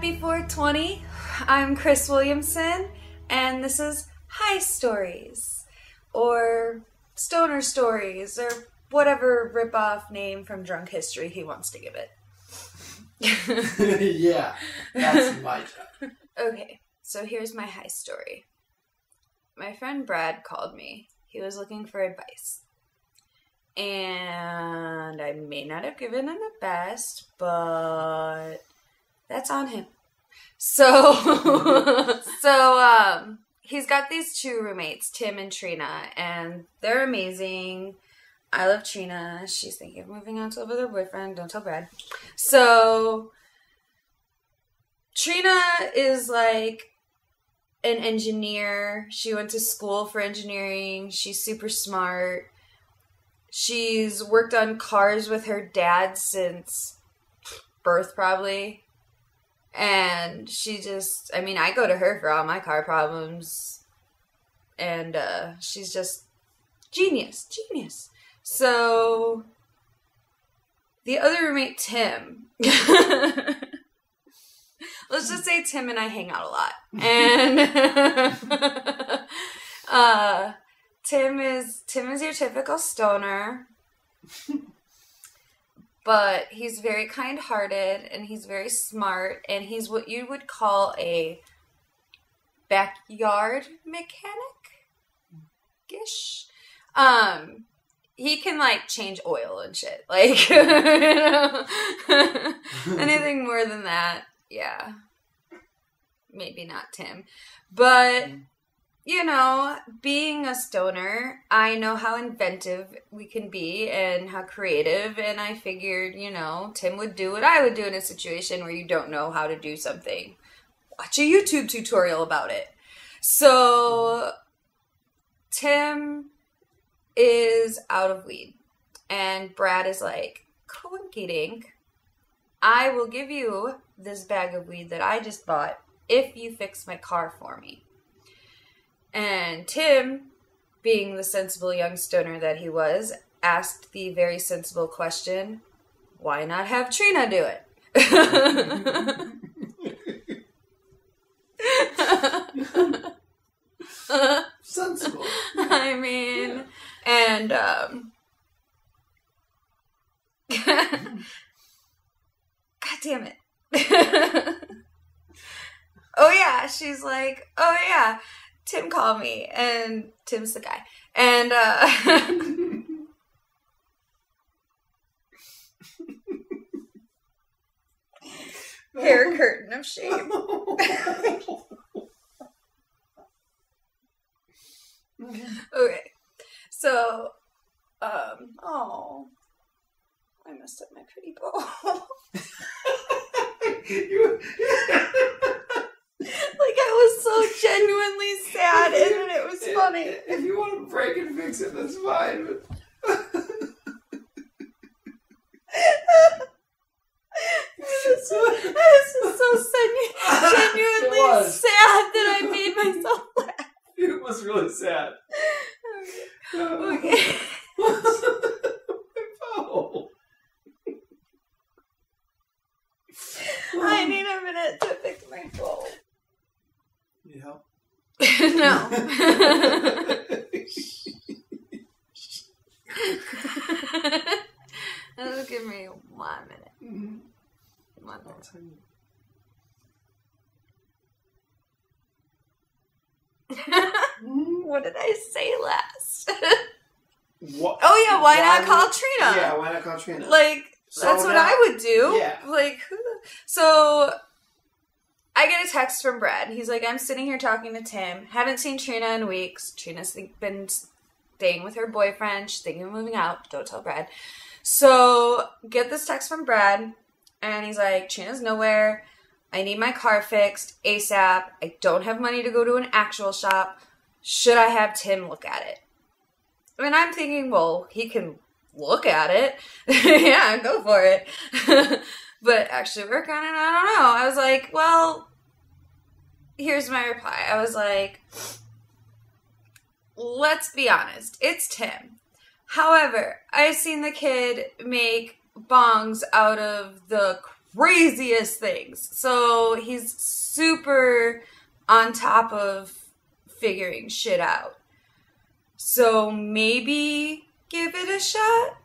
Happy 420. I'm Kris Williamson, and this is High Stories, or Stoner Stories, or whatever rip-off name from Drunk History he wants to give it. Yeah, that's my job. Okay, so here's my high story. My friend Brad called me. He was looking for advice. And I may not have given him the best, but that's on him. So he's got these two roommates, Tim and Trina, and they're amazing. I love Trina. She's thinking of moving on to live with her boyfriend. Don't tell Brad. So Trina is like an engineer. She went to school for engineering. She's super smart. She's worked on cars with her dad since birth, probably. And she just, I mean, I go to her for all my car problems. And she's just genius. So the other roommate, Tim, let's just say Tim and I hang out a lot. And Tim is your typical stoner. But he's very kind-hearted, and he's very smart, and he's what you would call a backyard mechanic-ish. He can, like, change oil and shit. Like, you know? Anything more than that, yeah. Maybe not Tim. But, you know, being a stoner, I know how inventive we can be and how creative, and I figured, you know, Tim would do what I would do in a situation where you don't know how to do something. Watch a YouTube tutorial about it. So, Tim is out of weed, and Brad is like, coinky dink, I will give you this bag of weed that I just bought if you fix my car for me. And Tim, being the sensible young stoner that he was, asked the very sensible question, why not have Trina do it? Sensible. I mean, and, God damn it. Oh yeah, she's like, oh yeah, Tim called me, and Tim's the guy, and, hair curtain of shame. Okay, so, oh, I messed up my pretty bow. Like, I was so genuinely sad, and then it was funny. If you want to break and fix it, that's fine. But This is so genuinely sad that I made myself laugh. It was really sad. Okay. Oh. I need a minute to fix my bowl. Need help? No. That'll give me 1 minute. Mm-hmm. 1 minute. What did I say last? What? Oh yeah, why not call Trina? Yeah, why not call Trina? Like, that's what I would do. Yeah. Like, so I get a text from Brad. He's like, I'm sitting here talking to Tim. Haven't seen Trina in weeks. Trina's been staying with her boyfriend. She's thinking of moving out. Don't tell Brad. So get this text from Brad, and he's like, Trina's nowhere. I need my car fixed ASAP. I don't have money to go to an actual shop. Should I have Tim look at it? And I'm thinking, well, he can look at it. Yeah, go for it. But actually work on it, I don't know. I was like, well, here's my reply. I was like, let's be honest. It's Tim. However, I've seen the kid make bongs out of the craziest things. So he's super on top of figuring shit out. So maybe give it a shot.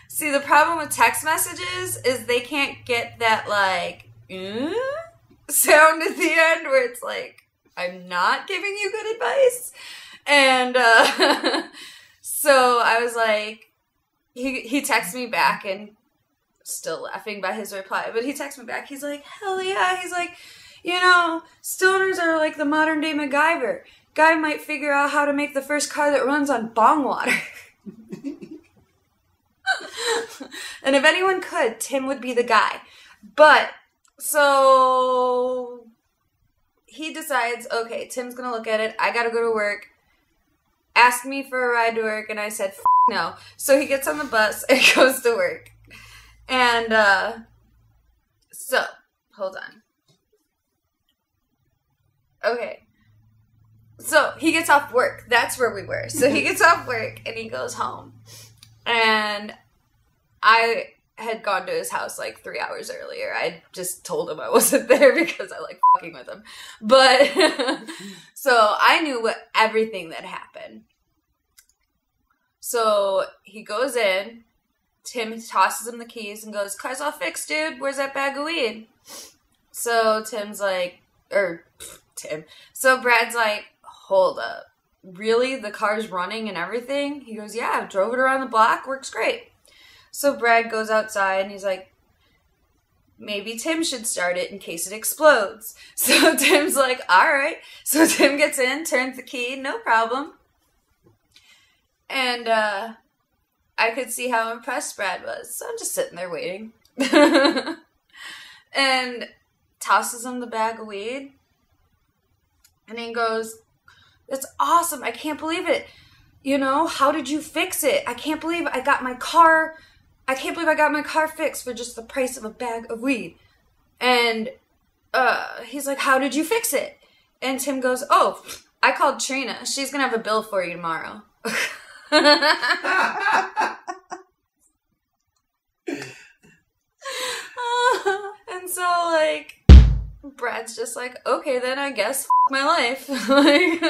See, the problem with text messages is they can't get that, like, sound at the end where it's like, I'm not giving you good advice. And so I was like, he texted me back, and still laughing by his reply, but he texted me back. He's like, hell yeah. He's like, you know, stoners are like the modern day MacGyver. Guy might figure out how to make the first car that runs on bong water. And if anyone could, Tim would be the guy. But, so he decides, okay, Tim's gonna look at it. I gotta go to work. Asked me for a ride to work, and I said, F no. So he gets on the bus and goes to work. And, so, hold on. Okay. So, he gets off work. That's where we were. So, he gets off work, and he goes home. And I had gone to his house like 3 hours earlier. I just told him I wasn't there because I like fucking with him. But, so I knew everything that happened. So he goes in, Tim tosses him the keys and goes, car's all fixed, dude. Where's that bag of weed? So Tim's like, so Brad's like, hold up. Really? The car's running and everything? He goes, yeah, drove it around the block. Works great. So Brad goes outside and he's like, maybe Tim should start it in case it explodes. So Tim's like, all right. So Tim gets in, turns the key, no problem. And I could see how impressed Brad was. So I'm just sitting there waiting. And tosses him the bag of weed. And he goes, that's awesome. I can't believe it. You know, how did you fix it? I can't believe I got my car fixed for just the price of a bag of weed. And he's like, how did you fix it? And Tim goes, oh, I called Trina. She's going to have a bill for you tomorrow. And so, like, Brad's just like, okay, then I guess my life. Like,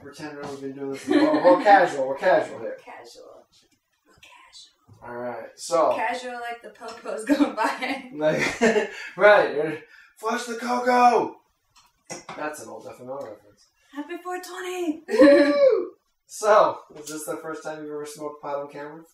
pretend we've been doing this. We're casual. We're casual here. Casual. All right. So casual, like the popos going by. Like, right. Flush the cocoa. That's an old FML reference. Happy 420. Woo! So, is this the first time you've ever smoked pot on camera?